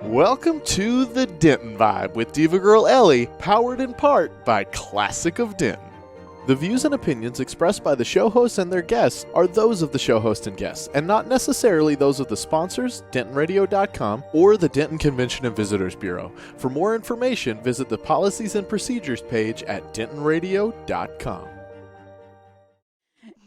Welcome to the Denton Vibe with Diva Girl Ellie, powered in part by Classic of Denton. The views and opinions expressed by the show hosts and their guests are those of the show host and guests, and not necessarily those of the sponsors, DentonRadio.com, or the Denton Convention and Visitors Bureau. For more information, visit the Policies and Procedures page at DentonRadio.com.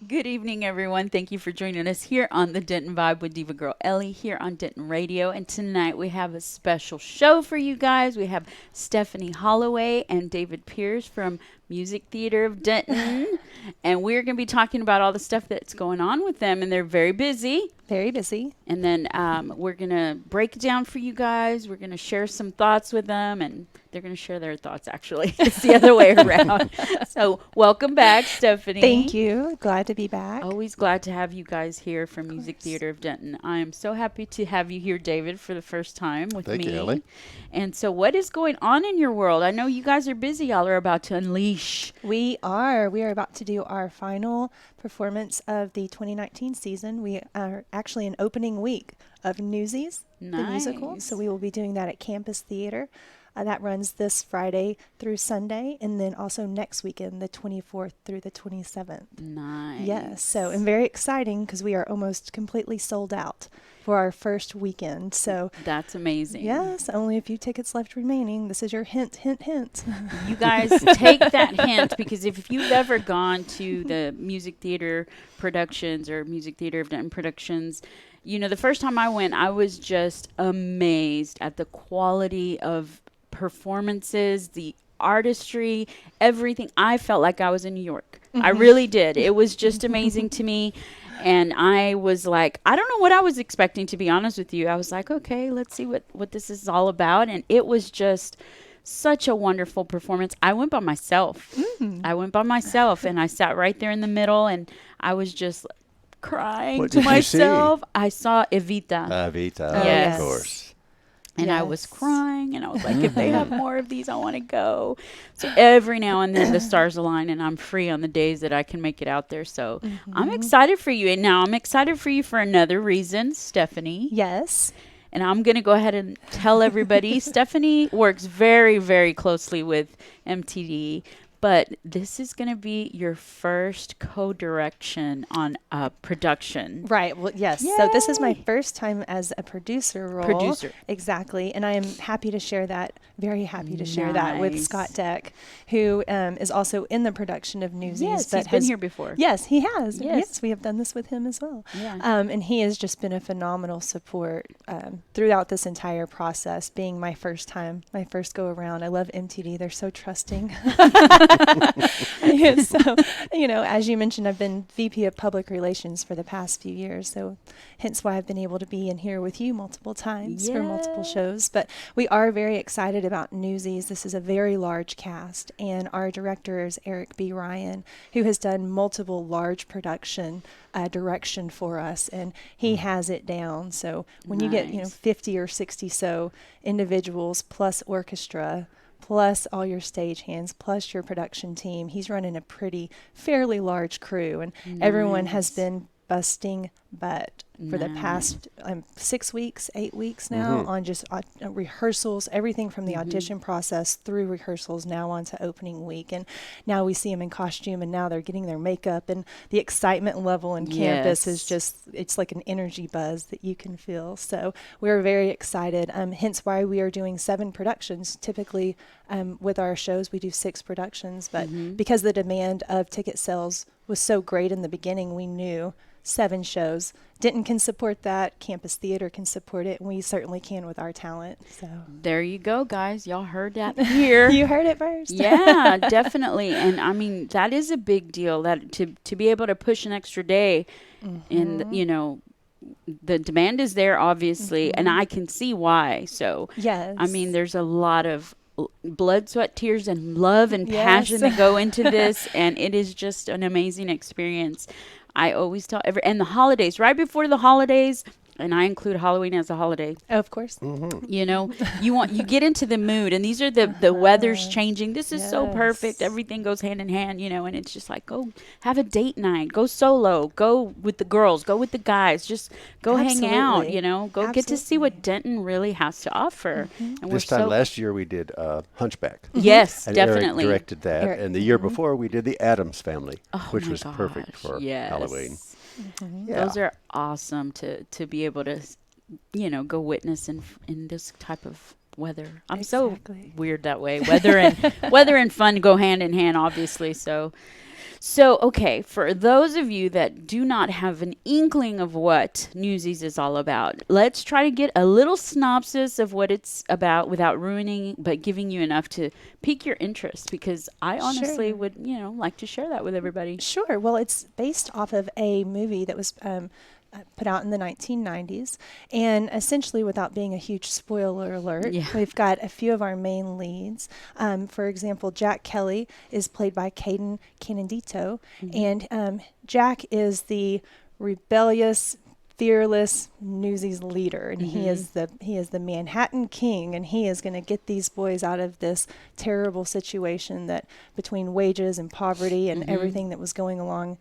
Good evening, everyone. Thank you for joining us here on the Denton Vibe with Diva Girl Ellie here on Denton Radio. And tonight we have a special show for you guys. We have Stephanie Holloway and David Pierce from Music Theater of Denton. And we're going to be talking about all the stuff that's going on with them. And they're very busy. Very busy. And then we're going to break it down for you guys. We're going to share some thoughts with them. And they're going to share their thoughts, actually. It's the other way around. So welcome back, Stephanie. Thank you. Glad to be back. Always glad to have you guys here from Music Theater of Denton. I am so happy to have you here, David, for the first time with me. Thank you, Ellie. And so what is going on in your world? I know you guys are busy. Y'all are about to unleash. We are. We are about to do our final performance of the 2019 season. We are actually in opening week of Newsies, the musical. So we will be doing that at Campus Theater. That runs this Friday through Sunday, and then also next weekend, the 24th through the 27th. Nice. Yes, so and very exciting because we are almost completely sold out for our first weekend. So that's amazing. Yes, only a few tickets left remaining. This is your hint, hint, hint. You guys take that hint, because if you've ever gone to the Music Theater Productions or Music Theater of Denton Productions, you know, the first time I went, I was just amazed at the quality of performances, the artistry, everything. I felt like I was in New York. I really did. It was just amazing to me. And I was like, I don't know what I was expecting, to be honest with you. I was like, okay, let's see what this is all about. And it was just such a wonderful performance. I went by myself. I went by myself, and I sat right there in the middle, and I was just crying to myself. I saw Evita. Evita, Yes. of course. And I was crying, and I was like, if they have more of these, I want to go. So every now and then the stars align, and I'm free on the days that I can make it out there. So I'm excited for you. And now I'm excited for you for another reason, Stephanie. Yes. And I'm going to go ahead and tell everybody, Stephanie works very, very closely with MTD. But this is going to be your first co-direction on a production. Right. Well, yes. Yay. So this is my first time as a producer role. Producer. Exactly. And I am happy to share that, very happy to share that with Scott Deck, who is also in the production of Newsies. Yes, but he's been here before. Yes, he has. Yes. We have done this with him as well. Yeah. And he has just been a phenomenal support throughout this entire process, being my first time, my first go around. I love MTD. They're so trusting. So, you know, as you mentioned, I've been VP of Public Relations for the past few years, so hence why I've been able to be in here with you multiple times for multiple shows. But we are very excited about Newsies. This is a very large cast, and our director is Eric B. Ryan, who has done multiple large production direction for us, and he has it down. So when you get, 50 or 60 so individuals plus orchestra, plus all your stagehands, plus your production team. He's running a fairly large crew, and everyone has been busting butt for the past 6 weeks, 8 weeks now on just rehearsals, everything from the audition process through rehearsals now on to opening week. And now we see them in costume, and now they're getting their makeup, and the excitement level in campus is just, it's like an energy buzz that you can feel. So we're very excited, hence why we are doing 7 productions. Typically with our shows, we do 6 productions, but because the demand of ticket sales was so great in the beginning, we knew 7 shows. Denton can support that. Campus Theater can support it. And we certainly can with our talent. So there you go, guys. Y'all heard that here. You heard it first. Yeah, definitely. And I mean, that is a big deal, that to be able to push an extra day, and you know, the demand is there, obviously, and I can see why. So yes, I mean, there's a lot of blood, sweat, tears, and love and passion that go into this, and it is just an amazing experience. I always tell and the holidays, right before the holidays, and I include Halloween as a holiday. Oh, of course. You know, you get into the mood, and these are the weather's changing. This is so perfect. Yes. Everything goes hand in hand, you know, and it's just like, go have a date night, go solo, go with the girls, go with the guys, just go hang out, Absolutely. you know, go get to see what Denton really has to offer. And This time last year we did Hunchback. Yes, And definitely. Eric directed that. Eric. And the year before we did the Addams Family, Oh which my was perfect gosh, for yes. Halloween. Yeah. Those are awesome to be able to, you know, go witness in this type of weather. I'm Exactly. so weird that way. Weather and fun go hand in hand, obviously. So okay, for those of you that do not have an inkling of what Newsies is all about, let's try to get a little synopsis of what it's about without ruining, but giving you enough to pique your interest, because I honestly Sure. would, you know, like to share that with everybody. Sure. Well, it's based off of a movie that was put out in the 1990s. And essentially, without being a huge spoiler alert, Yeah. we've got a few of our main leads. For example, Jack Kelly is played by Caden Canandito. And Jack is the rebellious, fearless Newsies leader, and he is the Manhattan King, and he is going to get these boys out of this terrible situation that between wages and poverty and everything that was going along,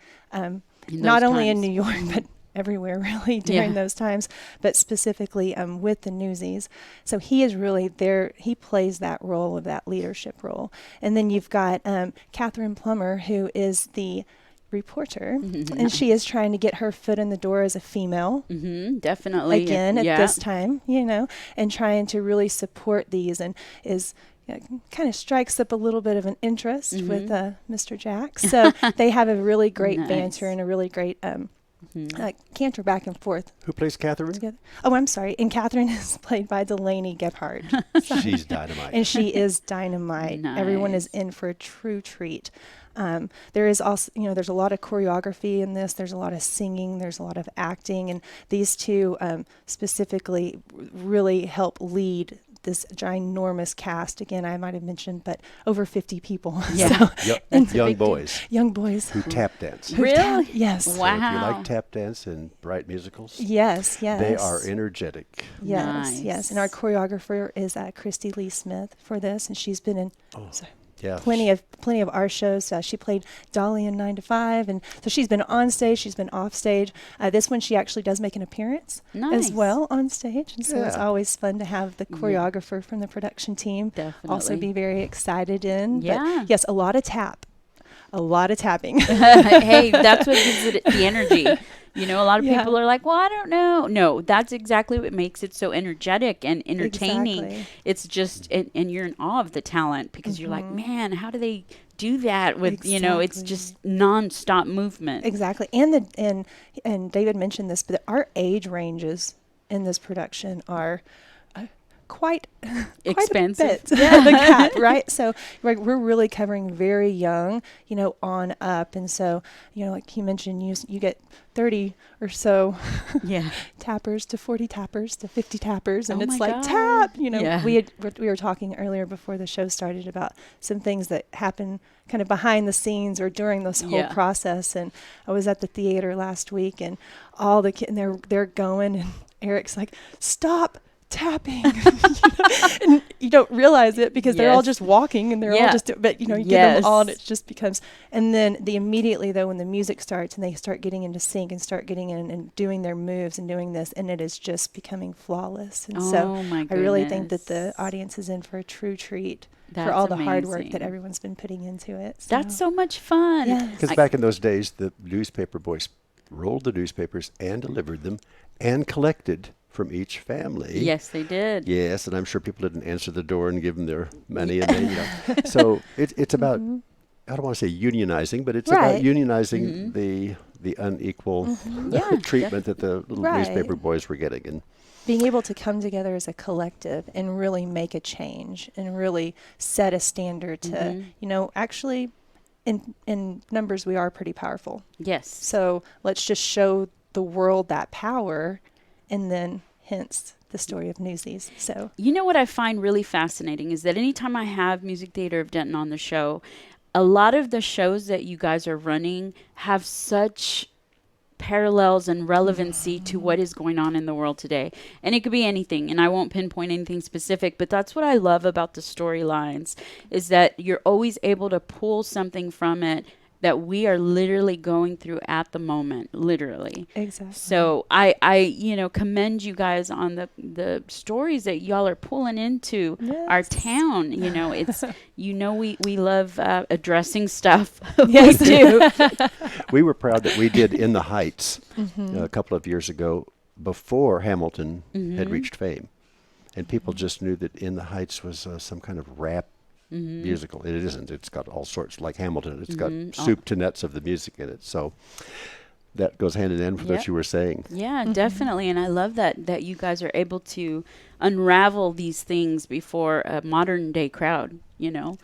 not only in times. New York but everywhere really during those times, but specifically with the Newsies. So he is really there. He plays that role of that leadership role. And then you've got Catherine Plummer, who is the reporter, and she is trying to get her foot in the door as a female Definitely. again at Yeah. this time, you know, and trying to really support these, and is kind of strikes up a little bit of an interest with Mr. Jack. So they have a really great Nice. banter and a really great canter back and forth Who plays Catherine? together. Oh, I'm sorry. And Catherine is played by Delaney Gebhardt. She's dynamite. And she is dynamite. Everyone is Nice. in for a true treat. There is also, there's a lot of choreography in this. There's a lot of singing. There's a lot of acting. And these two specifically really help lead this ginormous cast. Again, I might have mentioned, but over 50 people. Yeah. Young boys Young boys. who tap dance. who Really? tap- yes. So if you Wow. like tap dance and bright musicals, Yes, yes. they are energetic. Yes, yes. And our Nice. choreographer is Christy Lee Smith for this, and she's been in Yeah. plenty of our shows. She played Dolly in 9 to 5, and so she's been on stage, she's been off stage. This one she actually does make an appearance Nice. as well on stage, and so it's Yeah. always fun to have the choreographer from the production team also Definitely. be very excited in. Yeah. But yes, a lot of tapping. Hey, that's what gives it the energy. You know, a lot of Yeah. people are like, well, I don't know. No, that's exactly what makes it so energetic and entertaining. Exactly. It's just, and you're in awe of the talent, because you're like, man, how do they do that with, you know, it's just nonstop movement. Exactly. And David mentioned this, but our age ranges in this production are quite Expensive. Quite a bit. The cat, right? So we're really covering very young, on up, and so like you mentioned, you get 30 or so Yeah. tappers to 40 tappers to 50 tappers, and Oh it's my like God. tap. Yeah. We were talking earlier before the show started about some things that happen kind of behind the scenes or during this whole Yeah. process, and I was at the theater last week, and all the kids, and they're going, and Eric's like, stop tapping. And you don't realize it because they're all Yes. just walking, and they're Yeah. all just, but you get them all, and it just becomes, and then immediately though, when the music starts and they start getting into sync and start getting in and doing their moves and doing this, and it is just becoming flawless. And so Oh my I really think that the goodness. audience is in for a true treat for That's all the hard work that amazing. everyone's been putting into it. That's so much fun. Yes. Because back in those days, the newspaper boys rolled the newspapers and delivered them and collected from each family. Yes, they did. Yes, and I'm sure people didn't answer the door and give them their money. And they, so it's about, I don't want to say unionizing, but it's about Right. unionizing the unequal Yeah, treatment that the little Right. newspaper boys were getting. And Being able to come together as a collective and really make a change and really set a standard to, actually in numbers we are pretty powerful. Yes. So let's just show the world that power, and then hence the story of Newsies. So You know what I find really fascinating is that anytime I have Music Theater of Denton on the show, a lot of the shows that you guys are running have such parallels and relevancy to what is going on in the world today. And it could be anything, and I won't pinpoint anything specific, but that's what I love about the storylines, is that you're always able to pull something from it that we are literally going through at the moment, literally. Exactly. So I commend you guys on the stories that y'all are pulling into our town. It's, we love addressing stuff. Yes. We do. We were proud that we did In the Heights a couple of years ago before Hamilton had reached fame. And people just knew that In the Heights was some kind of rap musical. It isn't. It's got all sorts, like Hamilton. It's got soup to nuts of the music in it. So that goes hand in hand with what you were saying. Yeah, definitely. And I love that you guys are able to unravel these things before a modern day crowd,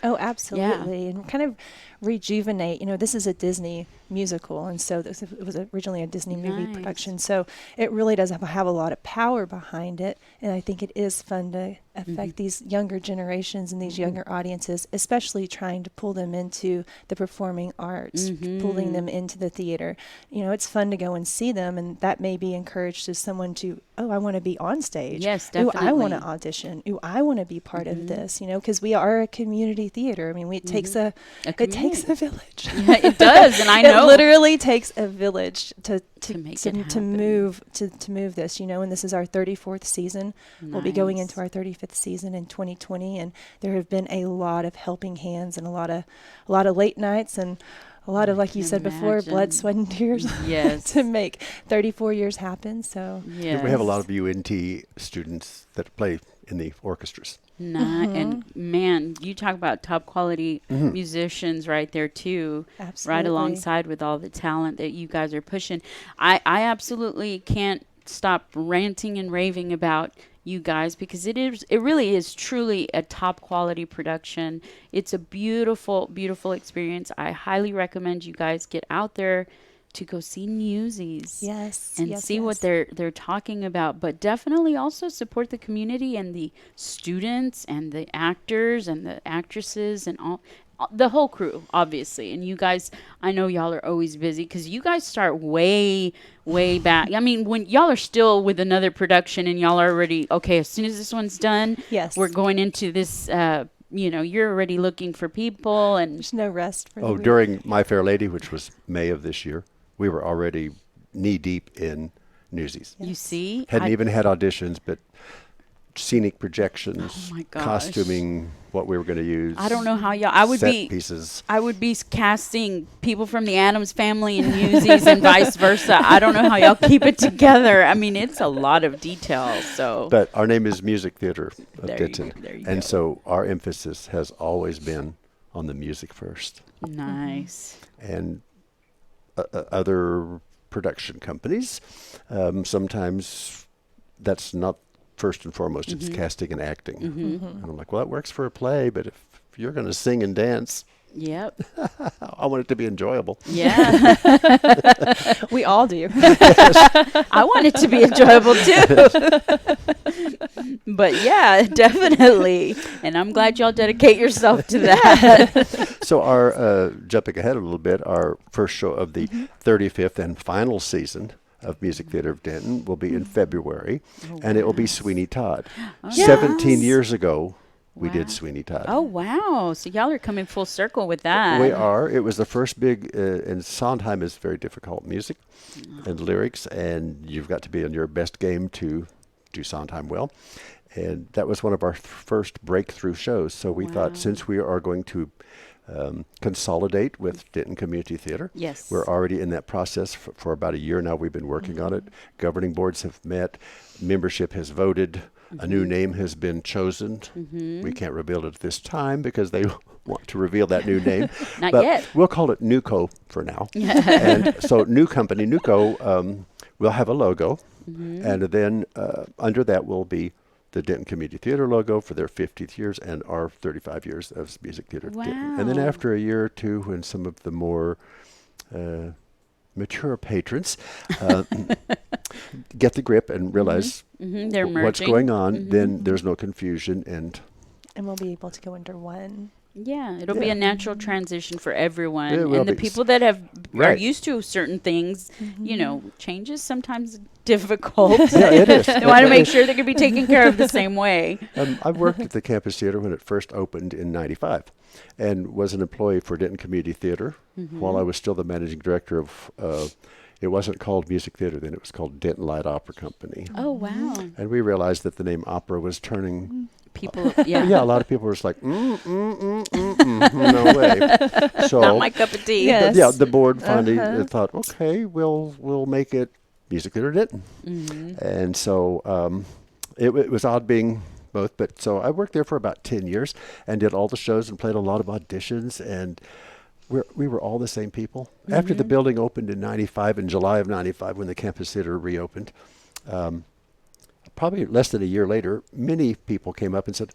Oh, absolutely. And kind of rejuvenate. This is a Disney musical, and so it was originally a Disney movie production. So it really does have a lot of power behind it, and I think it is fun to affect these younger generations and these younger audiences, especially trying to pull them into the performing arts, pulling them into the theater. It's fun to go and see them, and that may be encouraged as someone to, I want to be on stage. Yes, definitely. I want to audition. I want to be part of this, because we are a community theater. I mean, it takes a village. Yeah, it does, and I know. It literally takes a village to make it happen. move this, and this is our 34th season. We'll be going into our 35th season in 2020, and there have been a lot of helping hands and a lot of late nights and a lot of, like you said before, blood, sweat, and tears. Yes. To make 34 years happen. So yes. We have a lot of UNT students that play in the orchestras. And man, you talk about top quality musicians right there too. Absolutely. Right alongside with all the talent that you guys are pushing. I absolutely can't stop ranting and raving about you guys, because it really is truly a top quality production. It's a beautiful, beautiful experience. I highly recommend you guys get out there to go see Newsies. Yes. And see what they're talking about, but definitely also support the community and the students and the actors and the actresses and all the whole crew, obviously. And you guys, I know y'all are always busy because you guys start way back. I mean, when y'all are still with another production and y'all are already, okay, as soon as this one's done, we're going into this, you're already looking for people, and there's no rest for the week. During My Fair Lady, which was May of this year, we were already knee deep in Newsies. You see? Hadn't even had auditions, but scenic projections, costuming, what we were going to use. I don't know how y'all. Pieces. I would be casting people from the Addams Family and Newsies and vice versa. I don't know how y'all keep it together. I mean, it's a lot of detail. So, but our name is Music Theater of Denton, and so our emphasis has always been on the music first. Nice. And other production companies, sometimes that's not first and foremost. It's casting and acting. And I'm like, well, that works for a play, but if you're going to sing and dance, I want it to be enjoyable. Yeah. We all do. I want it to be enjoyable too. But yeah, definitely. And I'm glad y'all dedicate yourself to that. So our, jumping ahead a little bit, our first show of the 35th and final season of Music Theater of Denton will be in February, and it will be Sweeney Todd. 17 years ago, we did Sweeney Todd. Oh, wow. So y'all are coming full circle with that. We are. It was the first big, and Sondheim is very difficult music and lyrics, and you've got to be on your best game to do Sondheim well. And that was one of our first breakthrough shows. So we thought, since we are going to consolidate with Denton Community Theater. Yes. We're already in that process for about a year now. We've been working on it. Governing boards have met. Membership has voted. A new name has been chosen. We can't reveal it at this time because they want to reveal that new name. Not but yet. We'll call it NewCo for now. And so new company, NewCo, will have a logo. And then under that will be the Denton Community Theater logo for their 50th years and our 35 years of Music Theater of Denton. And then after a year or two, when some of the more mature patrons get the grip and realize they're what's merging. going on, then there's no confusion. And we'll be able to go under one Yeah, it'll be a natural transition for everyone. It will And the be. people that are Right. used to certain things, change is sometimes difficult. Yeah, it is. They want to make sure they can be taken care of the same way. I worked at the Campus Theater when it first opened in '95 and was an employee for Denton Community Theater while I was still the managing director of, it wasn't called Music Theater then, it was called Denton Light Opera Company. Oh, wow. And we realized that the name opera was turning, People, yeah, a lot of people were just like, no way. So, Not my cup of tea. Yes. yeah, the board finally thought, okay, we'll make it Music Theater Denton. And so it was odd being both, but so I worked there for about 10 years and did all the shows and played a lot of auditions, and we were all the same people. After the building opened in '95, in July of '95, when the Campus Theater reopened, probably less than a year later, many people came up and said,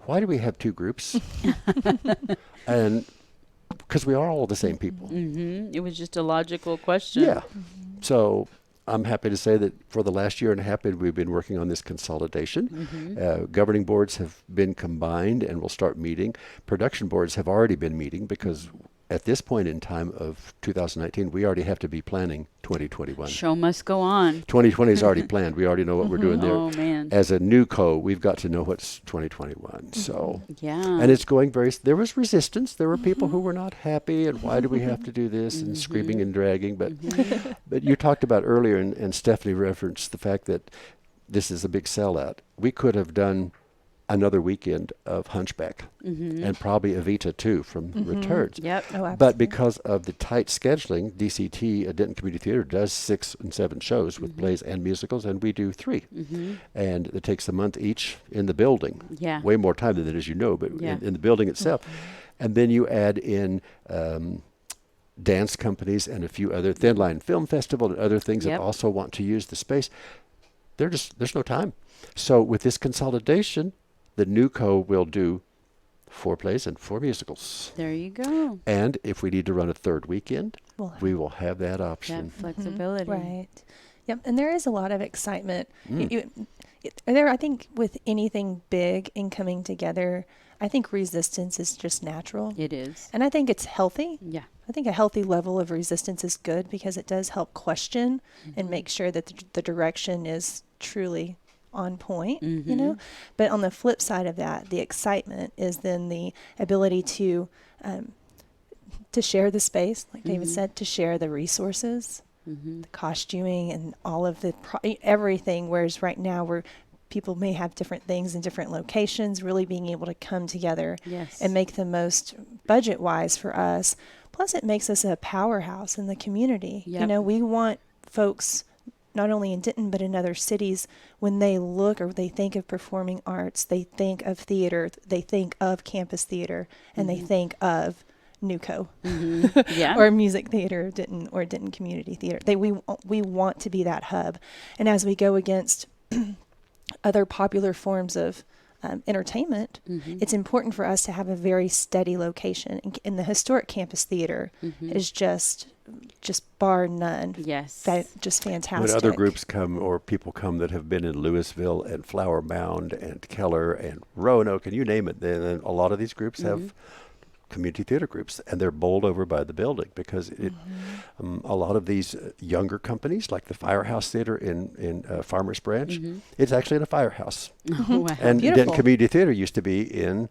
why do we have two groups? And because we are all the same people. It was just a logical question. Yeah. So I'm happy to say that for the last year and a half, we've been working on this consolidation. Governing boards have been combined and will start meeting. Production boards have already been meeting because at this point in time of 2019, we already have to be planning 2021. Show must go on. 2020 is already planned. We already know what we're doing there. Oh, man. As a new co, we've got to know what's 2021. So, Yeah. and it's going there was resistance. There were people who were not happy and why do we have to do this and screaming and dragging. But, but you talked about earlier and Stephanie referenced the fact that this is a big sellout. We could have done another weekend of Hunchback and probably Evita too from Returns. Yep. Oh, absolutely. But because of the tight scheduling, DCT, Denton Community Theater, does 6 and 7 shows with plays and musicals, and we do 3. And it takes a month each in the building. Yeah. Way more time than that, as you know, but Yeah. in the building itself. And then you add in dance companies and a few other, Thin Line Film Festival and other things that also want to use the space. There's no time. So with this consolidation, the new co will do 4 plays and 4 musicals. There you go. And if we need to run a third weekend, Well, we will have that option. That flexibility. right. Yep. And there is a lot of excitement. I think with anything big and coming together, I think resistance is just natural. It is. And I think it's healthy. Yeah. I think a healthy level of resistance is good because it does help question and make sure that the direction is truly on point, you know. But on the flip side of that, the excitement is then the ability to share the space, like David said, to share the resources, the costuming and all of the everything. Whereas right now people may have different things in different locations, really being able to come together and make the most budget wise for us. Plus it makes us a powerhouse in the community. You know, we want folks not only in Denton, but in other cities, when they look or they think of performing arts, they think of theater, they think of campus theater, and they think of NUCO or Music Theater of Denton or Denton Community Theater. We want to be that hub. And as we go against other popular forms of entertainment, it's important for us to have a very steady location. And the historic campus theater is just bar none. Yes. Just fantastic. When other groups come or people come that have been in Louisville and Flower Mound and Keller and Roanoke and you name it, then a lot of these groups have community theater groups, and they're bowled over by the building because a lot of these younger companies, like the Firehouse Theater in Farmers Branch, it's actually in a firehouse. Oh, wow. And Beautiful. Denton Community Theater used to be in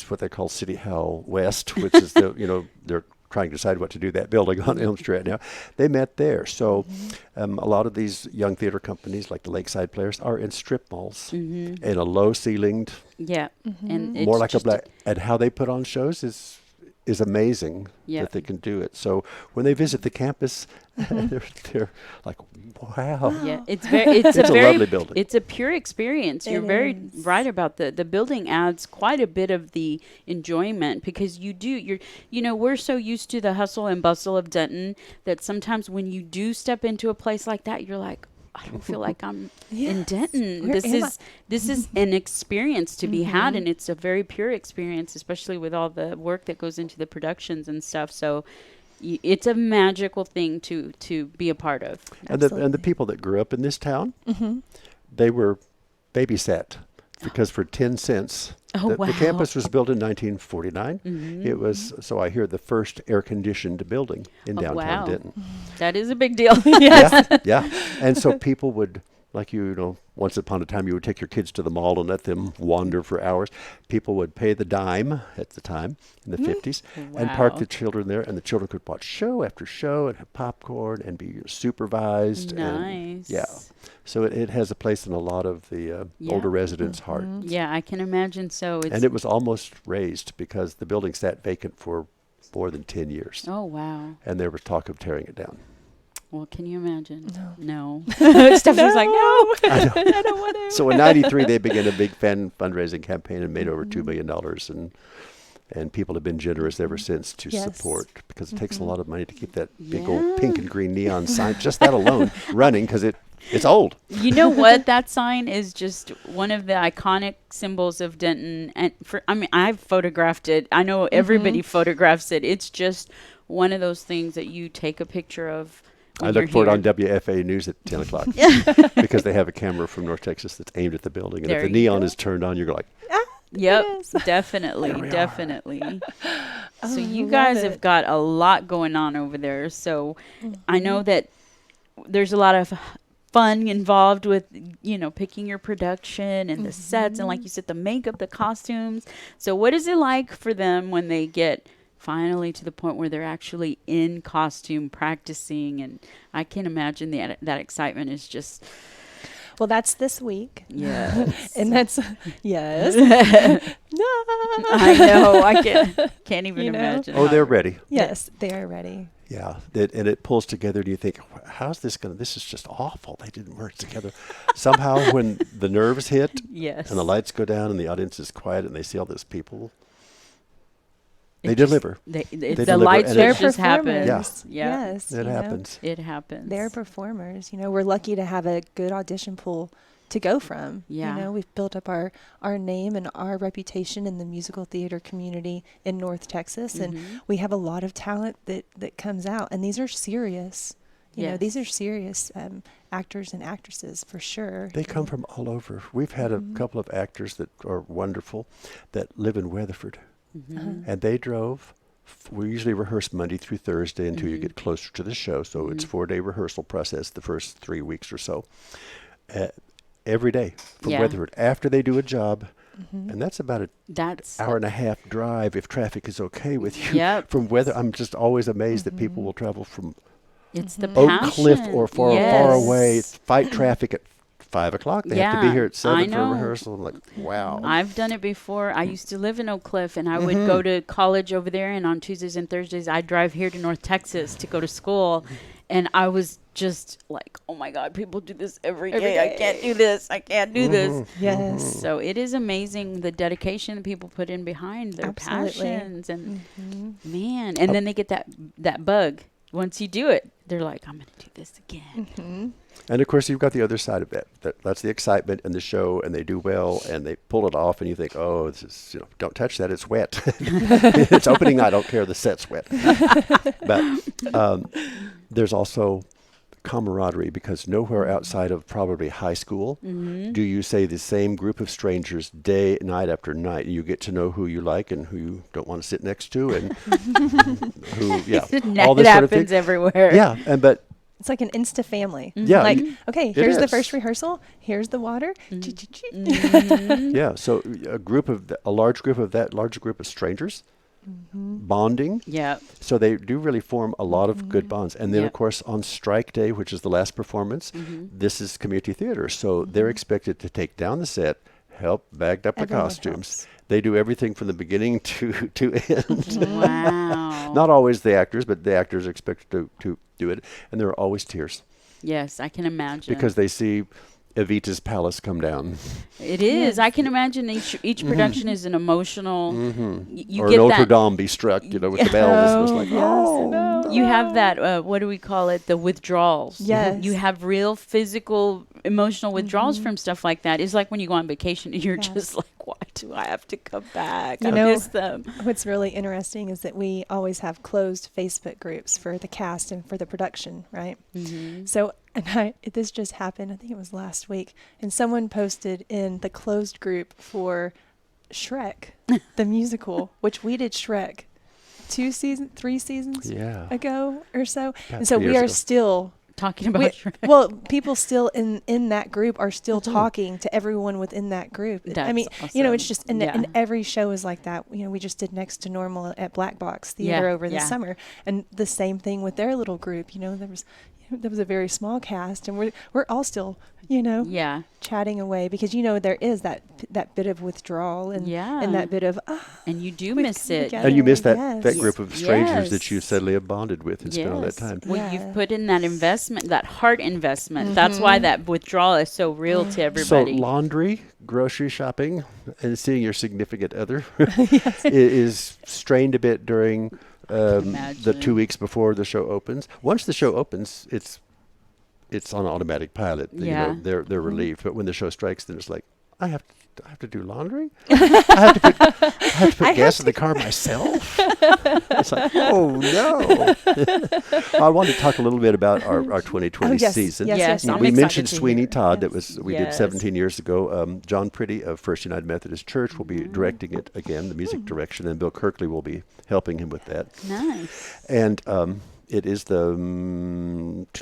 what they call City Hall West, which is they're trying to decide what to do that building on Elm Street right now. They met there. So a lot of these young theater companies, like the Lakeside Players, are in strip malls in a low-ceilinged, And it's more like a just black. And how they put on shows is amazing that they can do it. So when they visit the campus, they're like, wow. Yeah, it's a a very lovely building. It's a pure experience. You're very right about the building adds quite a bit of the enjoyment because we're so used to the hustle and bustle of Denton that sometimes when you do step into a place like that, you're like, I don't feel like I'm in Denton. Where am I? This is an experience to be had, and it's a very pure experience, especially with all the work that goes into the productions and stuff. So it's a magical thing to be a part of. And the people that grew up in this town, they were babysat because for 10 cents, Oh, the campus was built in 1949. It was, so I hear, the first air-conditioned building in downtown Denton. That is a big deal. Yeah. And so people would, like once upon a time you would take your kids to the mall and let them wander for hours. People would pay the dime at the time in the 50s and park the children there, and the children could watch show after show and have popcorn and be supervised. Nice. And, so it has a place in a lot of the older residents' hearts. Yeah, I can imagine so. And it was almost razed because the building sat vacant for more than 10 years. Oh, wow. And there was talk of tearing it down. Well, can you imagine? No. Stephanie's like, no, I don't want to. So in 93, they began a big fundraising campaign and made over $2 million. And people have been generous ever since to support, because it takes a lot of money to keep that big old pink and green neon sign, just that alone, running, because it's old. You know what? That sign is just one of the iconic symbols of Denton. And I've photographed it. I know everybody photographs it. It's just one of those things that you take a picture of. I look for it on WFA News at 10 o'clock because they have a camera from North Texas that's aimed at the building. And if the neon is turned on, you're like, yep, definitely. So you guys have got a lot going on over there. So I know that there's a lot of fun involved with, picking your production and the sets and, like you said, the makeup, the costumes. So what is it like for them when they get finally to the point where they're actually in costume practicing? And I can imagine that excitement is just... Well, that's this week. Yes. And that's, yes. No. I know. I can't even imagine. oh, they're ready. Yes, they are ready. Yeah. And it pulls together, and you think, how's this going to, this is just awful. They didn't work together. Somehow when the nerves hit and the lights go down and the audience is quiet and they see all those people, they deliver. The deliver, lights and just happen. Yes. It happens. It happens. They're performers. We're lucky to have a good audition pool to go from. Yeah. We've built up our name and our reputation in the musical theater community in North Texas, and we have a lot of talent that comes out. And these are serious. These are serious actors and actresses for sure. They come from all over. We've had a couple of actors that are wonderful that live in Weatherford. And they drove. We usually rehearse Monday through Thursday until you get closer to the show. So it's 4-day rehearsal process the first 3 weeks or so. Every day from Weatherford after they do a job. And that's about an hour and a half drive if traffic is okay with you. From Weather, I'm just always amazed that people will travel from Oak Cliff or far away, fight traffic at 5 o'clock. They have to be here at 7 for rehearsal. I'm like, wow. I've done it before. I used to live in Oak Cliff, and I would go to college over there, and on Tuesdays and Thursdays, I'd drive here to North Texas to go to school. And I was just like, oh, my God, people do this every day. I can't do this. I can't do this. Yes. So it is amazing the dedication that people put in behind their passions. And, man, and then they get that bug. Once you do it, they're like, I'm going to do this again. And, of course, you've got the other side of it. That's the excitement and the show, and they do well, and they pull it off, and you think, oh, this is, don't touch that. It's wet. It's opening night. I don't care. The set's wet. But there's also camaraderie, because nowhere outside of probably high school do you say the same group of strangers day, night after night. You get to know who you like and who you don't want to sit next to, and who, all this it sort of thing. happens everywhere. Yeah, but it's like an Insta family. Yeah. Like, okay, here's the is. first rehearsal. Here's the water. Yeah. So a large group of strangers bonding. Yeah. So they do really form a lot of good bonds. And then, of course, on strike day, which is the last performance, this is community theater. So they're expected to take down the set, help bagged up the costumes. They do everything from the beginning to end. Wow. Not always the actors, but the actors are expected to do it. And there are always tears. Yes, I can imagine. Because they see Evita's palace come down. It is. I can imagine each production is an emotional. You or get Notre that. Dame be struck, with the bells. It was like, You have that. What do we call it? The withdrawals. Yes. You have real physical, emotional withdrawals from stuff like that. It's like when you go on vacation and you're just like, like, why do I have to come back? You I know, miss them. What's really interesting is that we always have closed Facebook groups for the cast and for the production, right? Mm-hmm. So, this just happened, I think it was last week, and someone posted in the closed group for Shrek, the musical, which we did Shrek 3 seasons Yeah. ago or so. About And so 3 we years are ago. still Talking about Shrek. well, people still in that group are still talking to everyone within that group. I That's mean, it's awesome. just Yeah. and every show is like that. We just did Next to Normal at Black Box Theater over the summer, and the same thing with their little group. There was a very small cast, and we're all still Yeah. chatting away because there is that bit of withdrawal and that bit of And you do we've miss come it. together. And you miss that Yes. group of strangers that you Yes. suddenly have bonded with and spent all that time. Well, Yeah. you've put in that investment, that heart investment. That's why that withdrawal is so real to So everybody. laundry, grocery shopping, and seeing your significant other is strained a bit during the imagine. 2 weeks before the show opens. Once the show opens, it's on automatic pilot. Yeah. They're relieved. But when the show strikes, then it's like, I have to do laundry. I have to put gas in the car myself. It's like, oh no. I want to talk a little bit about our 2020 yes. season. Yes, I'm we excited mentioned to Sweeney hear. Todd. Yes. We did Yes. 17 years ago. John Pretty of First United Methodist Church will be directing it again, the music direction, and Bill Kirkley will be helping him with that. Nice. And it is the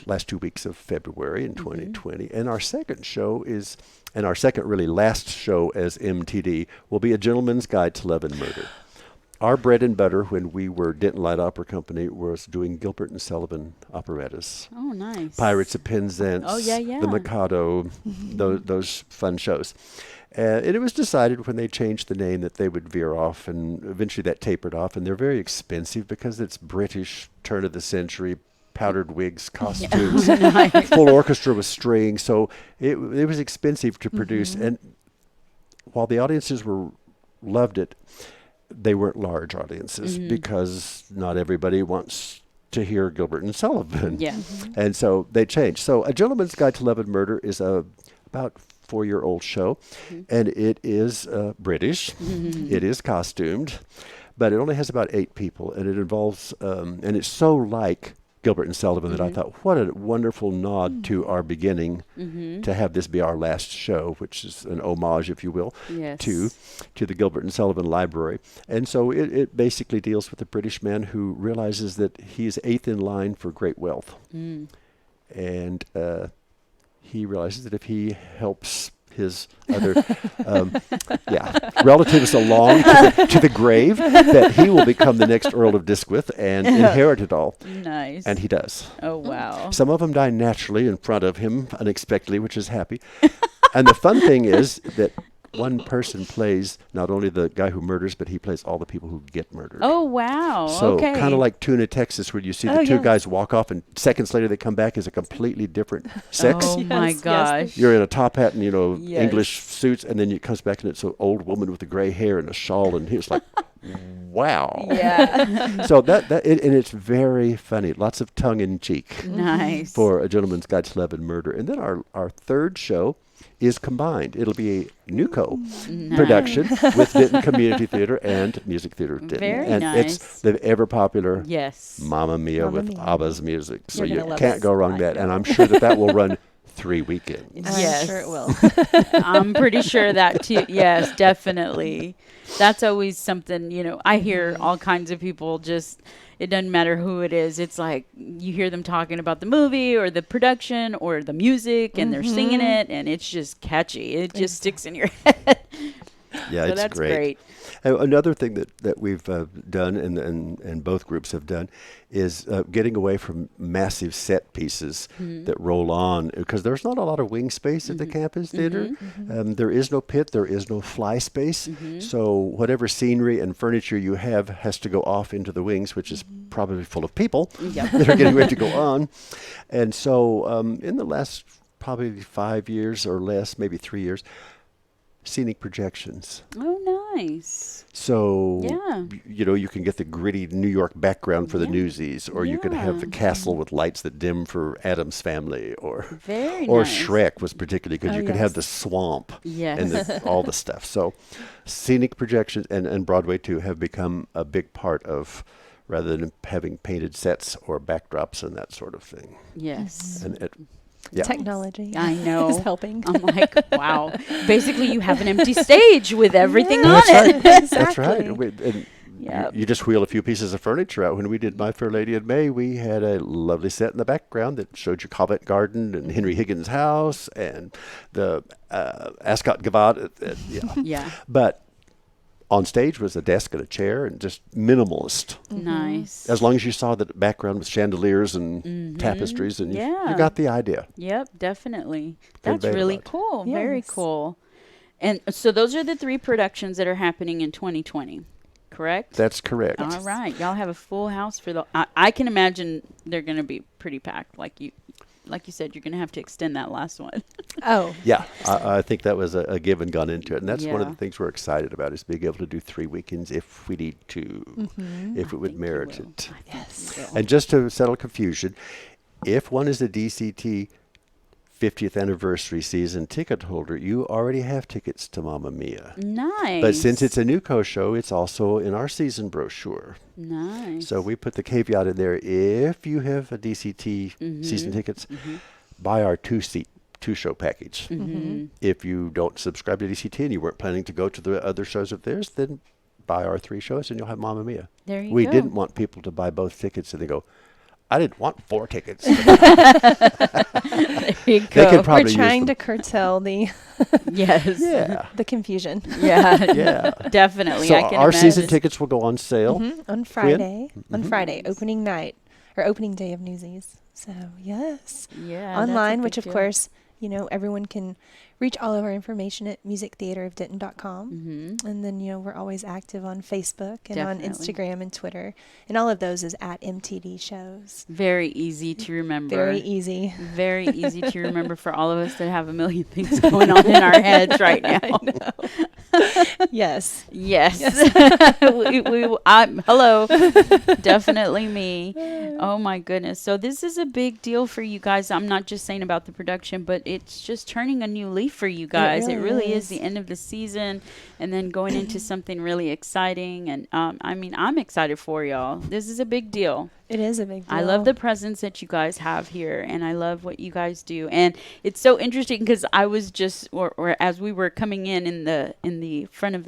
last 2 weeks of February in 2020. And our second show is, and our second really last show as MTD, will be A Gentleman's Guide to Love and Murder. Our bread and butter when we were Denton Light Opera Company was doing Gilbert and Sullivan operettas. Oh, nice. Pirates of Penzance, Oh, yeah. The Mikado, those fun shows. And it was decided when they changed the name that they would veer off, and eventually that tapered off. And they're very expensive because it's British, turn of the century, powdered wigs, costumes, full orchestra with strings. So it was expensive to produce. And while the audiences loved it, they weren't large audiences because not everybody wants to hear Gilbert and Sullivan. Yeah. And so they changed. So A Gentleman's Guide to Love and Murder is a about 4-year-old show, and it is British. It is costumed, but it only has about 8 people, and it involves, and it's so like Gilbert and Sullivan that I thought, what a wonderful nod to our beginning to have this be our last show, which is an homage, if you will, Yes. to the Gilbert and Sullivan Library. And so it basically deals with a British man who realizes that he is 8th in line for great wealth. And he realizes that if he helps his other relatives along to the grave, that he will become the next Earl of Disquith and inherit it all. Nice. And he does. Oh, wow. Some of them die naturally in front of him, unexpectedly, which is happy. And the fun thing is that one person plays not only the guy who murders, but he plays all the people who get murdered. Oh, wow. So okay. kind of like Tuna, Texas, where you see the two guys walk off and seconds later they come back as a completely different sex. Oh, my Yes, gosh. You're in a top hat and, Yes. English suits, and then it comes back and it's an old woman with a gray hair and a shawl, and it's like, wow. Yeah. So and it's very funny. Lots of tongue in cheek Nice. for A Gentleman's Guide to Love and Murder. And then our third show is combined. It'll be a NewCo production with Denton Community Theater and Music Theater Denton. Very and nice. it's the ever popular Yes. Mamma Mia Mamma with Mia. ABBA's music. So You're you gonna love can't it. go wrong I with that. And know. I'm sure that will run 3 weekends. Yes. I'm sure it will. I'm pretty sure that too. Yes, definitely. That's always something, I hear all kinds of people just, it doesn't matter who it is. It's like you hear them talking about the movie or the production or the music and they're singing it and it's just catchy. It just sticks in your head. Yeah, So it's that's great. great. Another thing that we've done and both groups have done is getting away from massive set pieces that roll on, because there's not a lot of wing space at the campus theater. There is no pit, there is no fly space. So whatever scenery and furniture you have has to go off into the wings, which is probably full of people that are getting ready to go on. And so in the last probably 5 years or less, maybe 3 years, scenic projections. Oh, nice. So, Yeah. you can get the gritty New York background for the Yeah. Newsies, or you can have the Yeah. castle with lights that dim for Adam's Family, or Very or nice. Shrek was particularly good. Oh, You could yes. have the swamp Yes. and all the stuff. So, scenic projections and Broadway too have become a big part of, rather than having painted sets or backdrops and that sort of thing. Yes. And it, yeah, Technology I know. is helping. I'm like, wow. Basically, you have an empty stage with everything on that's it. right. That's Exactly. right. And Yep. you just wheel a few pieces of furniture out. When we did My Fair Lady in May, we had a lovely set in the background that showed you Covent Garden and Henry Higgins' house and the Ascot Gavotte. Yeah. Yeah. But on stage was a desk and a chair and just minimalist. Nice. As long as you saw the background with chandeliers and tapestries, and Yeah. you got the idea. Yep, definitely. Couldn't That's bear really about it. cool. Very Yes. cool. And so those are the 3 productions that are happening in 2020, correct? That's correct. All right. Y'all have a full house for the. I can imagine they're going to be pretty packed. Like you said, you're going to have to extend that last one. Oh, Yeah, I think that was a give and gone into it. And that's one of Yeah. the things we're excited about, is being able to do 3 weekends if we need to, if it would think you merit will. it. yes. And just to settle confusion, if one is a DCT 50th anniversary season ticket holder, you already have tickets to Mamma Mia. Nice. But since it's a Newco show, it's also in our season brochure. nice. So we put the caveat in there: if you have a DCT season tickets, buy our two-show package. If you don't subscribe to DCT and you weren't planning to go to the other shows of theirs, then buy our 3 shows and you'll have Mamma Mia. There you We go. didn't want people to buy both tickets and they go, I didn't want 4 tickets. There you They go. could probably We're trying use to them. curtail the Yes. Yeah, the confusion. Yeah. yeah. Definitely. So I can our season imagine. tickets will go on sale. On Friday. On Friday, opening night or opening day of Newsies. So yes, Yeah. that's a online, big which of deal. course, everyone can reach all of our information at musictheaterofdenton.com. And then, we're always active on Facebook and on Definitely. Instagram and Twitter. And all of those is at MTD shows. Very easy to remember. Very easy. Very easy to remember for all of us that have a million things going on in our heads right now. Yes. Yes. Hello. Definitely me. Oh my goodness. So this is a big deal for you guys. I'm not just saying about the production, but it's just turning a new leaf for you guys. It really really is is. the end of the season and then going into something really exciting. And I'm excited for y'all. This is a big deal. It is a big deal. I love the presence that you guys have here, and I love what you guys do. And it's so interesting because I was just, or as we were coming in the front of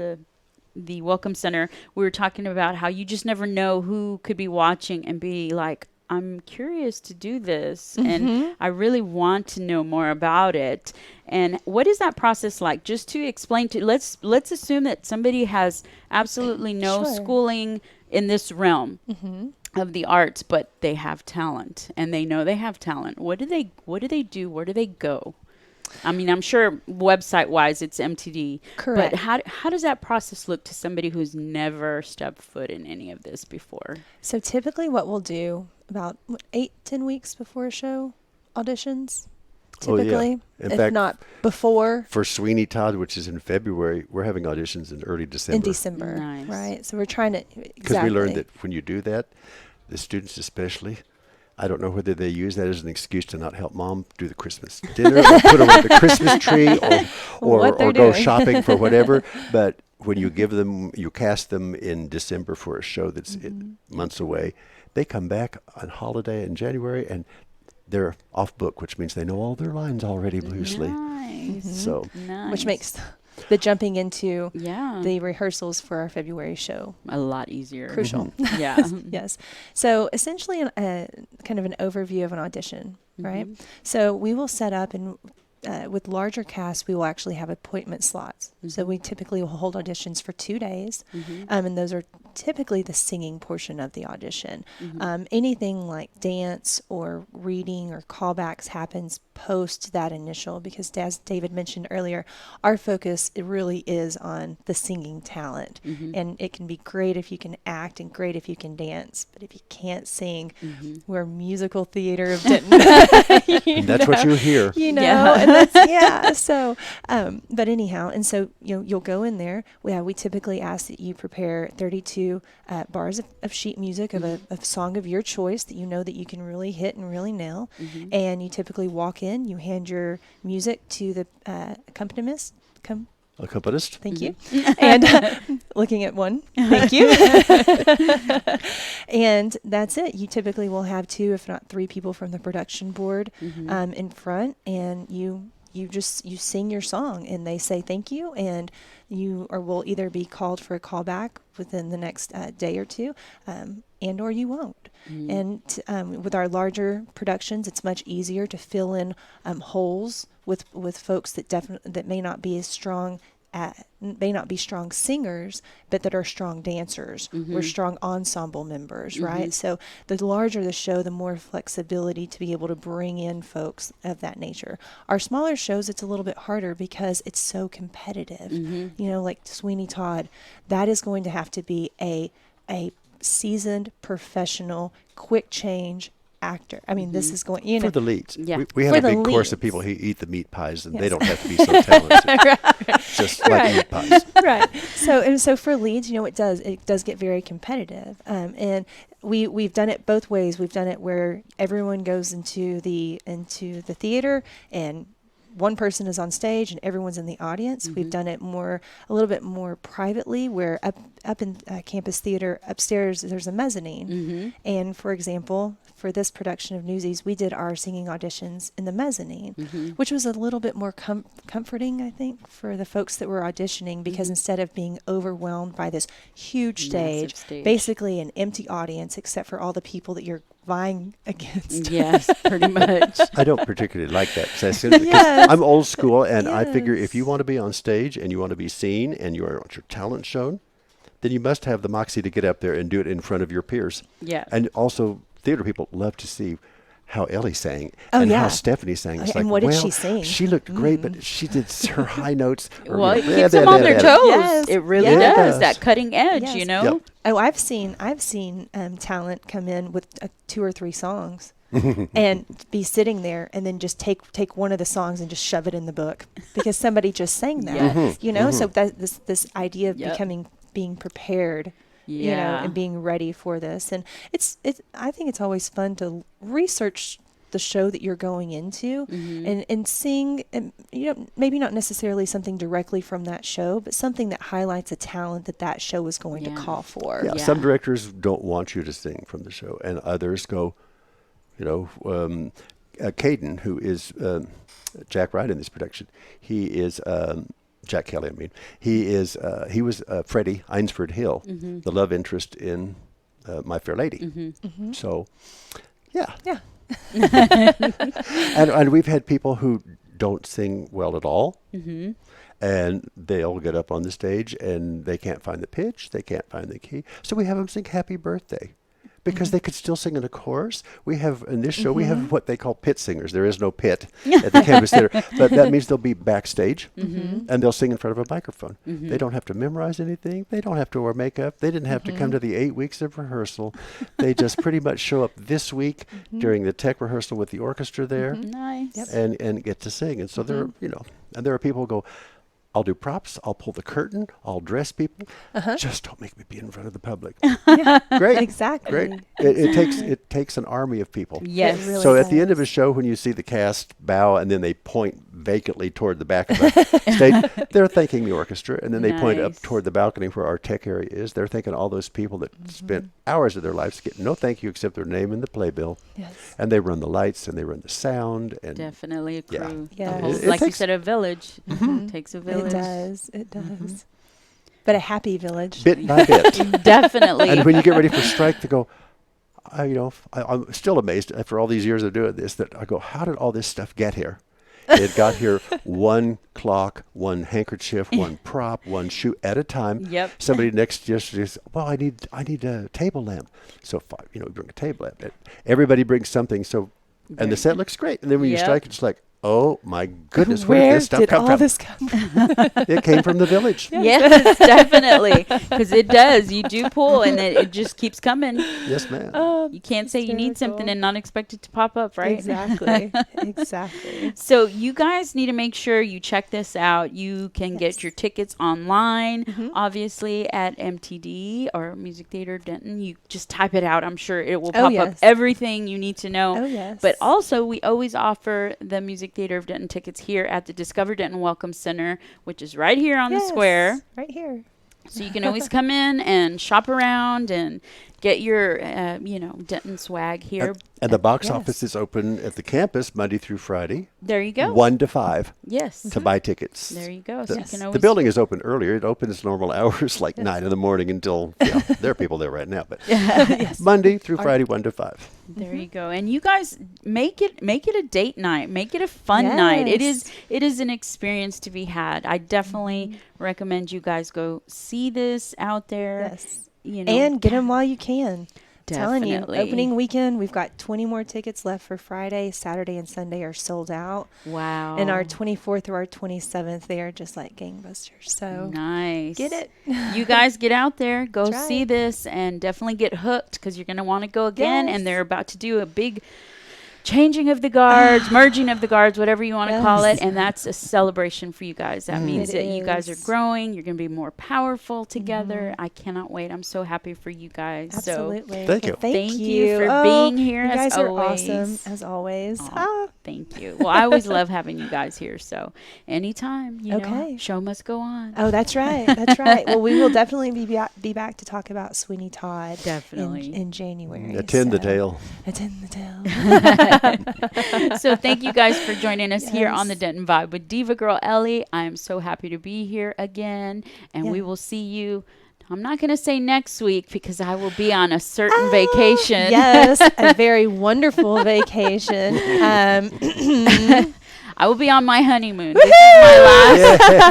the Welcome Center, we were talking about how you just never know who could be watching and be like, I'm curious to do this, and I really want to know more about it. And what is that process like? Just to explain to let's assume that somebody has absolutely no Sure. schooling in this realm of the arts, but they have talent and they know they have talent. What do they do? Where do they go? I mean, I'm sure website wise it's MTD. Correct. But how does that process look to somebody who's never stepped foot in any of this before? So typically what we'll do about 8-10 weeks before a show, auditions. Oh, yeah. Typically, In if fact, not before. For Sweeney Todd, which is in February, we're having auditions in early December. In December, Nice. right? So we're trying to Because we learned that when you do that, the students especially, I don't know whether they use that as an excuse to not help mom do the Christmas dinner or put away the Christmas tree What they're or go doing. shopping for whatever. But when you you cast them in December for a show that's months away, they come back on holiday in January and they're off book, which means they know all their lines already loosely. Nice. So Nice. which makes the jumping into yeah the rehearsals for our February show a lot easier. crucial. Yeah. Yes. So essentially, kind of an overview of an audition, right? So we will set up and. With larger casts, we will actually have appointment slots. So we typically will hold auditions for 2 days, and those are typically the singing portion of the audition. Anything like dance or reading or callbacks happens post that initial, because as David mentioned earlier, our focus it really is on the singing talent, and it can be great if you can act and great if you can dance, but if you can't sing, we're musical theater of Denton. and that's what you hear. You know, Yeah. and Yeah. So, but anyhow, and so you'll go in there. We typically ask that you prepare 32 bars of sheet music of a song of your choice that you know that you can really hit and really nail. And you typically walk in, you hand your music to the accompanist. Accompanist. Thank you. And looking at one. Thank you. And that's it. You typically will have 2, if not 3 people from the production board in front, and you sing your song, and they say thank you, and you will either be called for a callback within the next day or 2, and or you won't. And with our larger productions, it's much easier to fill in holes with folks that may not be as strong may not be strong singers, but that are strong dancers or strong ensemble members, right? So the larger the show, the more flexibility to be able to bring in folks of that nature. Our smaller shows, it's a little bit harder because it's so competitive. Like Sweeney Todd, that is going to have to be a seasoned, professional, quick change actor. I mean, this is going, for the leads. Yeah. We have For a big the course of leads. people who eat the meat pies, and Yes. they don't have to be so talented. Just like meat pies. Right. So for leads, it does get very competitive. And we've done it both ways. We've done it where everyone goes into the theater and one person is on stage and everyone's in the audience. We've done it a little bit more privately, where up in campus theater upstairs there's a mezzanine. And for example, for this production of Newsies, we did our singing auditions in the mezzanine, which was a little bit more comforting, I think, for the folks that were auditioning, because instead of being overwhelmed by this huge Massive stage, basically an empty audience except for all the people that you're vying against. Yes, pretty much. I don't particularly like that session. Yes. I'm old school, and I figure Yes. if you want to be on stage and you want to be seen and you want your talent shown, then you must have the moxie to get up there and do it in front of your peers. Yeah. And also, theater people love to see how Ellie sang Oh, and yeah. how Stephanie sang. It's And like, what did well, she sing? She looked great, but she did her high notes. or, Well, it you know, keeps them on their toes. Yes. It really Yeah. does. It That does. cutting edge, Yes. Yep. Oh, I've seen talent come in with 2 or 3 songs and be sitting there and then just take one of the songs and just shove it in the book because somebody just sang that. Yes. So that this idea of Yep. being prepared, Yeah. and being ready for this. And I think it's always fun to research the show that you're going into and sing, and, maybe not necessarily something directly from that show, but something that highlights a talent that show is going to call for. Yeah, Yeah. some directors don't want you to sing from the show, and others go, Caden, who is Jack Wright in this production, he is Jack Kelly. I mean, he was Freddie Einsford Hill, the love interest in My Fair Lady. So, yeah. And we've had people who don't sing well at all, and they'll get up on the stage and they can't find the pitch, they can't find the key, so we have them sing Happy Birthday. Because they could still sing in a chorus. We have, in this show, we have what they call pit singers. There is no pit at the campus theater. But that means they'll be backstage, and they'll sing in front of a microphone. They don't have to memorize anything. They don't have to wear makeup. They didn't have to come to the 8 weeks of rehearsal. They just pretty much show up this week during the tech rehearsal with the orchestra there Nice. and get to sing. And so there, and there are people who go, I'll do props, I'll pull the curtain, I'll dress people. Just don't make me be in front of the public. Great. Exactly. Great. It takes an army of people. Yes. It really So at the end does. of a show, when you see the cast bow and then they point vacantly toward the back of the stage, they're thanking the orchestra, and then they point up Nice. toward the balcony where our tech area is. They're thanking all those people that spent hours of their lives getting no thank you except their name in the playbill. Yes. And they run the lights and they run the sound. And Definitely a Yeah. crew. Yes. The whole- It like you takes- said, a village. Takes a village. It does. It does. But a happy village. bit by bit. Definitely. And when you get ready for strike, to go, I'm still amazed after all these years of doing this that I go, how did all this stuff get here? It got here one clock, one handkerchief, one prop, one shoe at a time. Yep. Somebody next to you says, well, I need a table lamp. So, we bring a table lamp. Everybody brings something. So, and the set looks great. And then when you Yep. strike, it's like, oh my goodness, where did Where this stuff did come all from? this come from? It came from the village. Yes, definitely. Because it does. You do pull, and it just keeps coming. Yes, ma'am. You can't say you need something and not expect it to pop up, right? Exactly. Exactly. So you guys need to make sure you check this out. You can get your tickets online, obviously, at MTD or Music Theater Denton. You just type it out. I'm sure it will pop up everything you need to know. Oh, yes. But also, we always offer the Music Theater of Denton tickets here at the Discover Denton Welcome Center, which is right here on the square. Right here. So you can always come in and shop around and get your, Denton swag here. And the box office is open at the campus Monday through Friday. There you go. 1 to 5. Yes. To buy tickets. There you go. So you can always The building is open earlier. It opens normal hours, like 9 in the morning until, there are people there right now. But Monday through Friday, 1 to 5. There you go. And you guys make it a date night. Make it a fun night. It is an experience to be had. I definitely recommend you guys go see this out there. Yes. And get them while you can. Definitely. Telling you, opening weekend, we've got 20 more tickets left for Friday. Saturday and Sunday are sold out. Wow. And our 24th through our 27th, they are just like gangbusters. So nice. Get it. You guys get out there, go That's see right. this, and definitely get hooked because you're going to want to go again. Yes. And they're about to do a big changing of the guards, merging of the guards, whatever you want to call it. And that's a celebration for you guys. That means It that you guys are is. growing. You're going to be more powerful together. I cannot wait. I'm so happy for you guys. Absolutely. Thank you. Thank you for being here, You as guys are always. awesome, as always. Aw, thank you. Well, I always love having you guys here. So anytime, you know, Okay. show must go on. Oh, that's right. That's right. Well, we will definitely be back to talk about Sweeney Todd. Definitely. in January. Attend the so- tale. Attend the tale. So thank you guys for joining us here on the Yes. Denton Vibe with Diva Girl Ellie. I am so happy to be here again, and we will see you. I'm not going to say next week because I will be on a certain vacation. Yes, a very wonderful vacation. I will be on my honeymoon. This is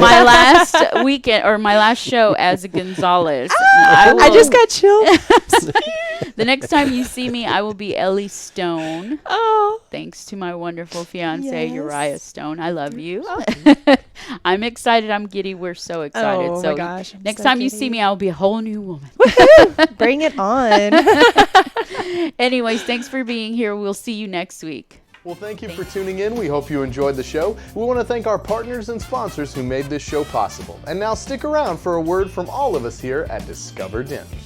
my last weekend or my last show as a Gonzalez. I just got chilled. The next time you see me, I will be Ellie Stone. Oh, Thanks to my wonderful fiance, Yes. Uriah Stone. I love you. I'm excited. I'm giddy. We're so excited. Oh, so my gosh. I'm next so time you giddy. see me, I'll be a whole new woman. bring it on. Anyways, thanks for being here. We'll see you next week. Well, thank you for tuning in. We hope you enjoyed the show. We want to thank our partners and sponsors who made this show possible. And now stick around for a word from all of us here at Discover Denton.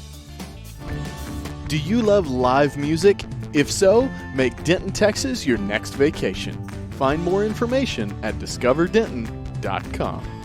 Do you love live music? If so, make Denton, Texas your next vacation. Find more information at discoverdenton.com.